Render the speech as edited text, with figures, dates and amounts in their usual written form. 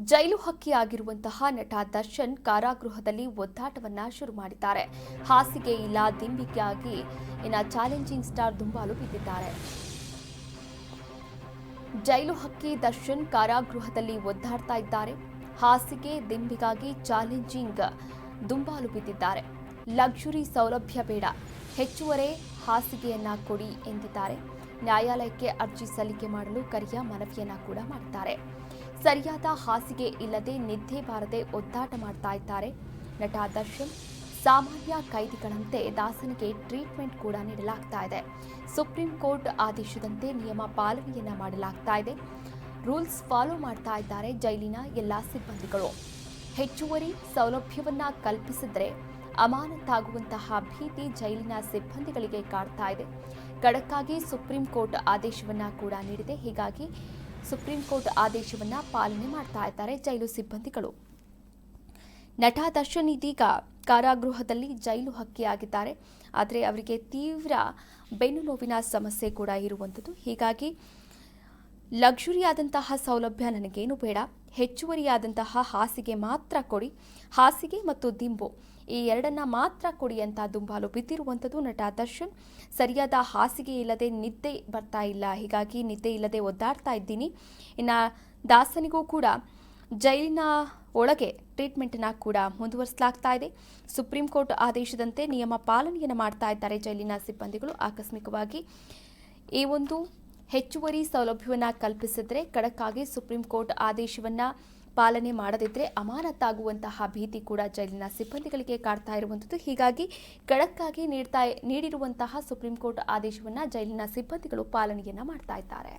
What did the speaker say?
ಜೈಲು ಹಕ್ಕಿಯಾಗಿರುವಂತಹ ನಟ ದರ್ಶನ್ ಕಾರಾಗೃಹದಲ್ಲಿ ಒದ್ದಾಟವನ್ನ ಶುರು ಮಾಡಿದ್ದಾರೆ. ಹಾಸಿಗೆ ಇಲ್ಲ ದಿಂಬಿಗಾಗಿ ಚಾಲೆಂಜಿಂಗ್ ಸ್ಟಾರ್ ದುಂಬಾಲು ಬಿದ್ದಿದ್ದಾರೆ. ಜೈಲು ಹಕ್ಕಿ ದರ್ಶನ್ ಕಾರಾಗೃಹದಲ್ಲಿ ಒದ್ದಾಡ್ತಾ ಇದ್ದಾರೆ. ಹಾಸಿಗೆ ದಿಂಬಿಗಾಗಿ ಚಾಲೆಂಜಿಂಗ್ ದುಂಬಾಲು ಬಿದ್ದಿದ್ದಾರೆ. ಲಕ್ಸುರಿ ಸೌಲಭ್ಯ ಬೇಡ, ಹೆಚ್ಚುವರಿ ಹಾಸಿಗೆಯನ್ನ ಕೊಡಿ ಎಂದಿದ್ದಾರೆ. ನ್ಯಾಯಾಲಯಕ್ಕೆ ಅರ್ಜಿ ಸಲ್ಲಿಕೆ ಮಾಡಲು ಕರೆಯ ಮನವಿಯನ್ನ ಕೂಡ ಮಾಡಿದ್ದಾರೆ. ಸರಿಯಾದ ಹಾಸಿಗೆ ಇಲ್ಲದೆ ನಿದ್ದೆ ಬಾರದೆ ಒದ್ದಾಟ ಮಾಡ್ತಾ ಇದ್ದಾರೆ ನಟ ದರ್ಶನ್. ಸಾಮಾನ್ಯ ಕೈದಿಗಳಂತೆ ದಾಸನಿಗೆ ಟ್ರೀಟ್ಮೆಂಟ್ ಕೂಡ ನೀಡಲಾಗ್ತಾ ಇದೆ. ಸುಪ್ರೀಂ ಕೋರ್ಟ್ ಆದೇಶದಂತೆ ನಿಯಮ ಪಾಲನೆಯನ್ನ ಮಾಡಲಾಗ್ತಾ ಇದೆ. ರೂಲ್ಸ್ ಫಾಲೋ ಮಾಡ್ತಾ ಇದ್ದಾರೆ ಜೈಲಿನ ಎಲ್ಲಾ ಸಿಬ್ಬಂದಿಗಳು. ಹೆಚ್ಚುವರಿ ಸೌಲಭ್ಯವನ್ನ ಕಲ್ಪಿಸಿದ್ರೆ ಅಮಾನತಾಗುವಂತಹ ಭೀತಿ ಜೈಲಿನ ಸಿಬ್ಬಂದಿಗಳಿಗೆ ಕಾಡ್ತಾ ಇದೆ. ಖಡಕ್ಕಾಗಿ ಸುಪ್ರೀಂ ಕೋರ್ಟ್ ಆದೇಶವನ್ನ ಕೂಡ ನೀಡಿದೆ. ಹೀಗಾಗಿ ಸುಪ್ರೀಂ ಕೋರ್ಟ್ ಆದೇಶವನ್ನ ಪಾಲನೆ ಮಾಡ್ತಾ ಇದ್ದಾರೆ ಜೈಲು ಸಿಬ್ಬಂದಿಗಳು. ನಟ ದರ್ಶನ್ ಇದೀಗ ಕಾರಾಗೃಹದಲ್ಲಿ ಜೈಲು ಹಕ್ಕಿಯಾಗಿದ್ದಾರೆ. ಆದರೆ ಅವರಿಗೆ ತೀವ್ರ ಬೆನ್ನು ನೋವಿನ ಸಮಸ್ಯೆ ಕೂಡ ಇರುವಂಥದ್ದು. ಹೀಗಾಗಿ ಲಕ್ಸುರಿಯಾದಂತಹ ಸೌಲಭ್ಯ ನನಗೇನು ಬೇಡ, ಹೆಚ್ಚುವರಿಯಾದಂತಹ ಹಾಸಿಗೆ ಮಾತ್ರ ಕೊಡಿ, ಹಾಸಿಗೆ ಮತ್ತು ದಿಂಬು ಈ ಎರಡನ್ನ ಮಾತ್ರ ಕೊಡಿ ಅಂತ ದುಂಬಾಲು ಬಿದ್ದಿರುವಂಥದ್ದು ನಟ ದರ್ಶನ್. ಸರಿಯಾದ ಹಾಸಿಗೆ ಇಲ್ಲದೆ ನಿದ್ದೆ ಬರ್ತಾ ಇಲ್ಲ, ಹೀಗಾಗಿ ನಿದ್ದೆ ಇಲ್ಲದೆ ಒದ್ದಾಡ್ತಾ ಇದ್ದೀನಿ. ಇನ್ನು ದಾಸನಿಗೂ ಕೂಡ ಜೈಲಿನ ಒಳಗೆ ಟ್ರೀಟ್ಮೆಂಟನ್ನು ಕೂಡ ಮುಂದುವರಿಸಲಾಗ್ತಾ ಇದೆ. ಸುಪ್ರೀಂ ಕೋರ್ಟ್ ಆದೇಶದಂತೆ ನಿಯಮ ಪಾಲನೆಯನ್ನು ಮಾಡ್ತಾ ಇದ್ದಾರೆ ಜೈಲಿನ ಸಿಬ್ಬಂದಿಗಳು. ಆಕಸ್ಮಿಕವಾಗಿ ಈ ಒಂದು ಹೆಚ್ಚುವರಿ ಸೌಲಭ್ಯವನ್ನು ಕಲ್ಪಿಸಿದ್ರೆ, ಖಡಕ್ಕಾಗಿ ಸುಪ್ರೀಂ ಕೋರ್ಟ್ ಆದೇಶವನ್ನು ಪಾಲನೆ ಮಾಡದಿದ್ದರೆ ಅಮಾನತಾಗುವಂತಹ ಭೀತಿ ಕೂಡ ಜೈಲಿನ ಸಿಬ್ಬಂದಿಗಳಿಗೆ ಕಾಡ್ತಾ ಇರುವಂಥದ್ದು. ಹೀಗಾಗಿ ಖಡಕ್ಕಾಗಿ ನೀಡಿರುವಂತಹ ಸುಪ್ರೀಂ ಕೋರ್ಟ್ ಆದೇಶವನ್ನು ಜೈಲಿನ ಸಿಬ್ಬಂದಿಗಳು ಪಾಲನೆಯನ್ನ ಮಾಡ್ತಾ ಇದ್ದಾರೆ.